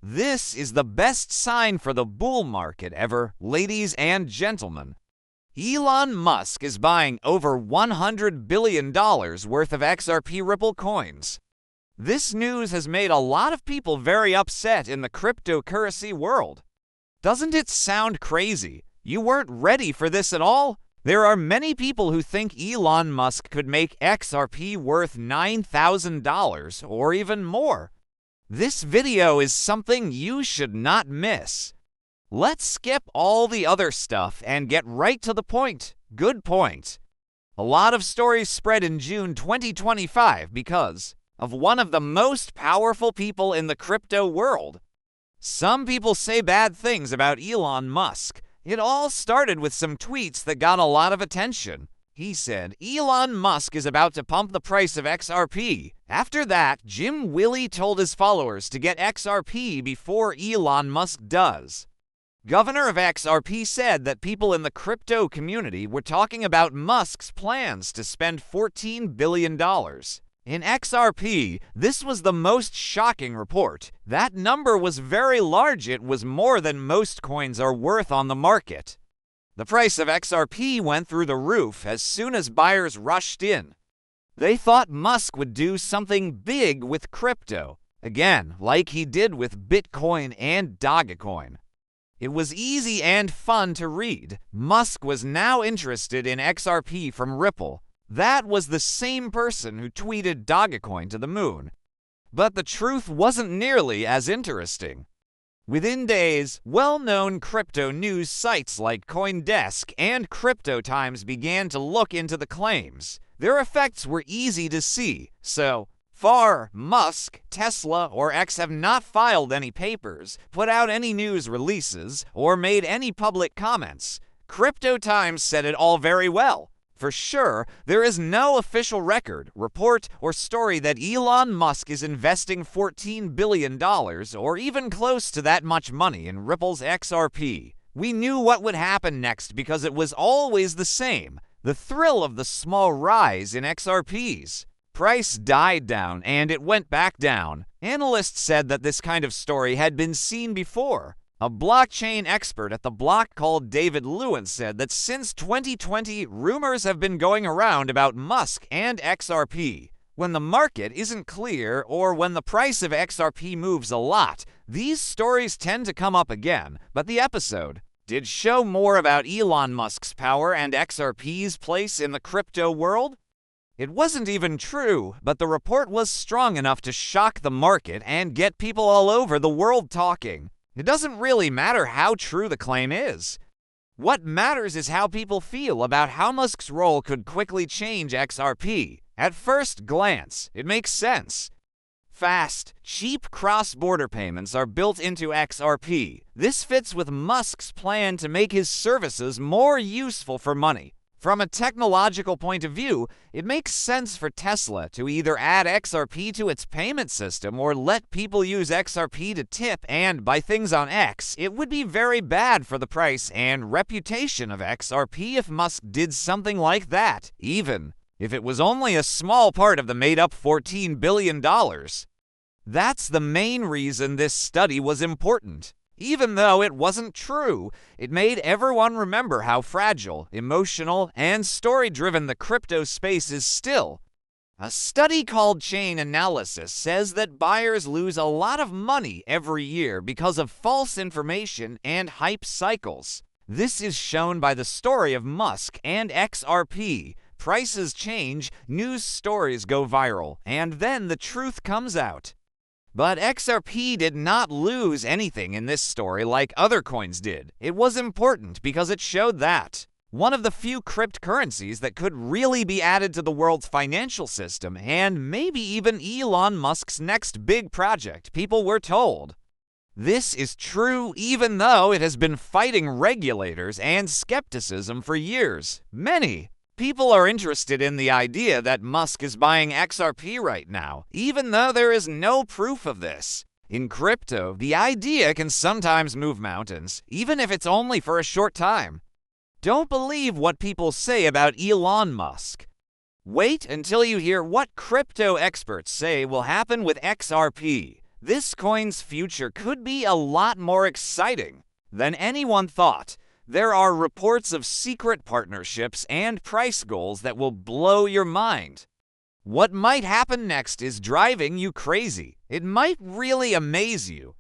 This is the best sign for the bull market ever, ladies and gentlemen. Elon Musk is buying over $100 billion worth of XRP Ripple coins. This news has made a lot of people very upset in the cryptocurrency world. Doesn't it sound crazy? You weren't ready for this at all? There are many people who think Elon Musk could make XRP worth $9,000 or even more. This video is something you should not miss. Let's skip all the other stuff and get right to the point. Good point. A lot of stories spread in June 2025 because of one of the most powerful people in the crypto world. Some people say bad things about Elon Musk. It all started with some tweets that got a lot of attention. He said, Elon Musk is about to pump the price of XRP. After that, Jim Willie told his followers to get XRP before Elon Musk does. Governor of XRP said that people in the crypto community were talking about Musk's plans to spend $14 billion. In XRP, this was the most shocking report. That number was very large. It was more than most coins are worth on the market. The price of XRP went through the roof as soon as buyers rushed in. They thought Musk would do something big with crypto, again, like he did with Bitcoin and Dogecoin. It was easy and fun to read. Musk was now interested in XRP from Ripple. That was the same person who tweeted Dogecoin to the moon. But the truth wasn't nearly as interesting. Within days, well-known crypto news sites like CoinDesk and CryptoTimes began to look into the claims. Their effects were easy to see. So far, Musk, Tesla, or X have not filed any papers, put out any news releases, or made any public comments. CryptoTimes said it all very well. For sure, there is no official record, report, or story that Elon Musk is investing $14 billion or even close to that much money in Ripple's XRP. We knew what would happen next because it was always the same, the thrill of the small rise in XRPs. Price died down and it went back down. Analysts said that this kind of story had been seen before. A blockchain expert at the block called David Lewin said that since 2020, rumors have been going around about Musk and XRP. When the market isn't clear or when the price of XRP moves a lot, these stories tend to come up again. But the episode did show more about Elon Musk's power and XRP's place in the crypto world. It wasn't even true, but the report was strong enough to shock the market and get people all over the world talking. It doesn't really matter how true the claim is. What matters is how people feel about how Musk's role could quickly change XRP. At first glance, it makes sense. Fast, cheap cross-border payments are built into XRP. This fits with Musk's plan to make his services more useful for money. From a technological point of view, it makes sense for Tesla to either add XRP to its payment system or let people use XRP to tip and buy things on X. It would be very bad for the price and reputation of XRP if Musk did something like that, even if it was only a small part of the made-up $14 billion. That's the main reason this study was important. Even though it wasn't true, it made everyone remember how fragile, emotional, and story-driven the crypto space is still. A study called Chain Analysis says that buyers lose a lot of money every year because of false information and hype cycles. This is shown by the story of Musk and XRP. Prices change, news stories go viral, and then the truth comes out. But XRP did not lose anything in this story like other coins did. It was important because it showed that one of the few cryptocurrencies that could really be added to the world's financial system and maybe even Elon Musk's next big project, people were told. This is true even though it has been fighting regulators and skepticism for years. Many people are interested in the idea that Musk is buying XRP right now, even though there is no proof of this. In crypto, the idea can sometimes move mountains, even if it's only for a short time. Don't believe what people say about Elon Musk. Wait until you hear what crypto experts say will happen with XRP. this coin's future could be a lot more exciting than anyone thought. There are reports of secret partnerships and price goals that will blow your mind. What might happen next is driving you crazy. It might really amaze you.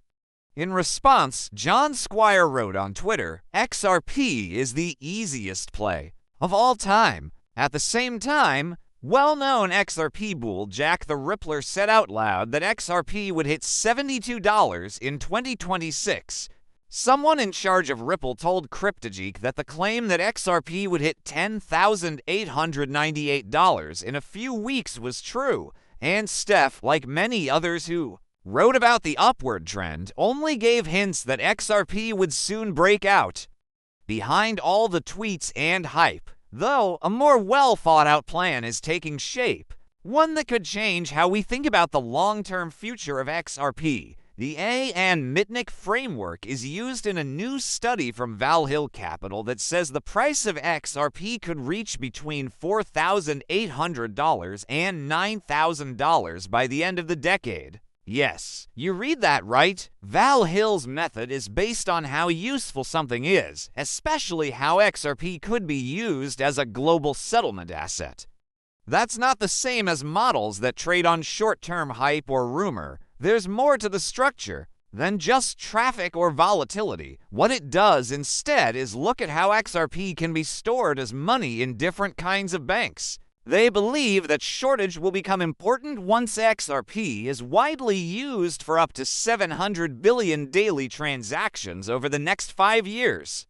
In response, John Squire wrote on Twitter, XRP is the easiest play of all time. At the same time, well-known XRP bull Jack the Rippler said out loud that XRP would hit $72 in 2026. Someone in charge of Ripple told Cryptogeek that the claim that XRP would hit $10,898 in a few weeks was true, and Steph, like many others who wrote about the upward trend, only gave hints that XRP would soon break out. Behind all the tweets and hype, though, a more well-thought-out plan is taking shape, one that could change how we think about the long-term future of XRP. The A and Mitnick framework is used in a new study from Valhill Capital that says the price of XRP could reach between $4,800 and $9,000 by the end of the decade. Yes, you read that right. Valhill's method is based on how useful something is, especially how XRP could be used as a global settlement asset. That's not the same as models that trade on short-term hype or rumor. There's more to the structure than just traffic or volatility. What it does instead is look at how XRP can be stored as money in different kinds of banks. They believe that shortage will become important once XRP is widely used for up to 700 billion daily transactions over the next 5 years.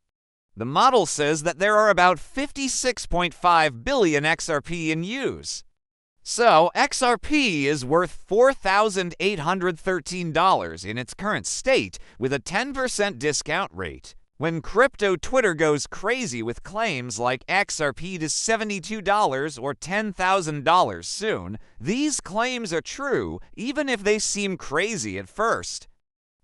The model says that there are about 56.5 billion XRP in use. So, XRP is worth $4,813 in its current state, with a 10% discount rate. When crypto Twitter goes crazy with claims like XRP to $72 or $10,000 soon, these claims are true, even if they seem crazy at first.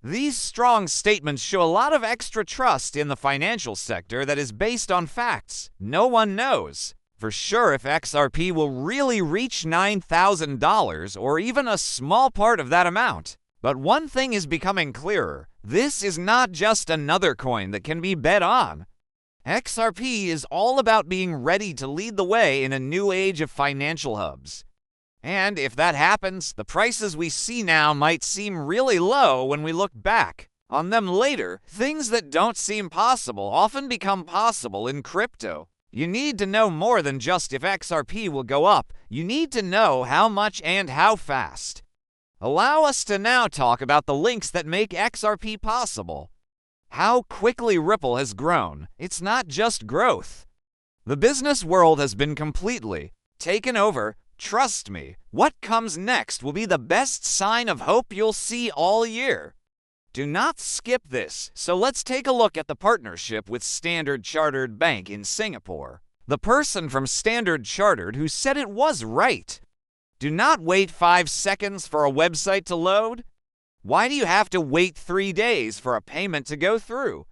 These strong statements show a lot of extra trust in the financial sector that is based on facts. No one knows for sure if XRP will really reach $9,000 or even a small part of that amount. But one thing is becoming clearer. This is not just another coin that can be bet on. XRP is all about being ready to lead the way in a new age of financial hubs. And if that happens, the prices we see now might seem really low when we look back on them later. Things that don't seem possible often become possible in crypto. You need to know more than just if XRP will go up. You need to know how much and how fast. Allow us to now talk about the links that make XRP possible. How quickly Ripple has grown. It's not just growth. The business world has been completely taken over. Trust me, what comes next will be the best sign of hope you'll see all year. Do not skip this, so let's take a look at the partnership with Standard Chartered Bank in Singapore. The person from Standard Chartered who said it was right. Do not wait 5 seconds for a website to load. Why do you have to wait 3 days for a payment to go through?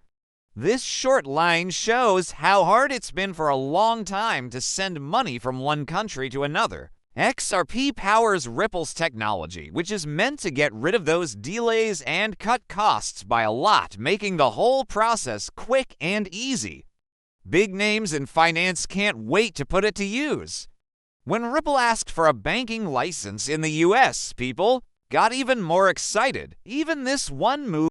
This short line shows how hard it's been for a long time to send money from one country to another. XRP powers Ripple's technology, which is meant to get rid of those delays and cut costs by a lot, making the whole process quick and easy. Big names in finance can't wait to put it to use. When Ripple asked for a banking license in the US, people got even more excited. Even this one move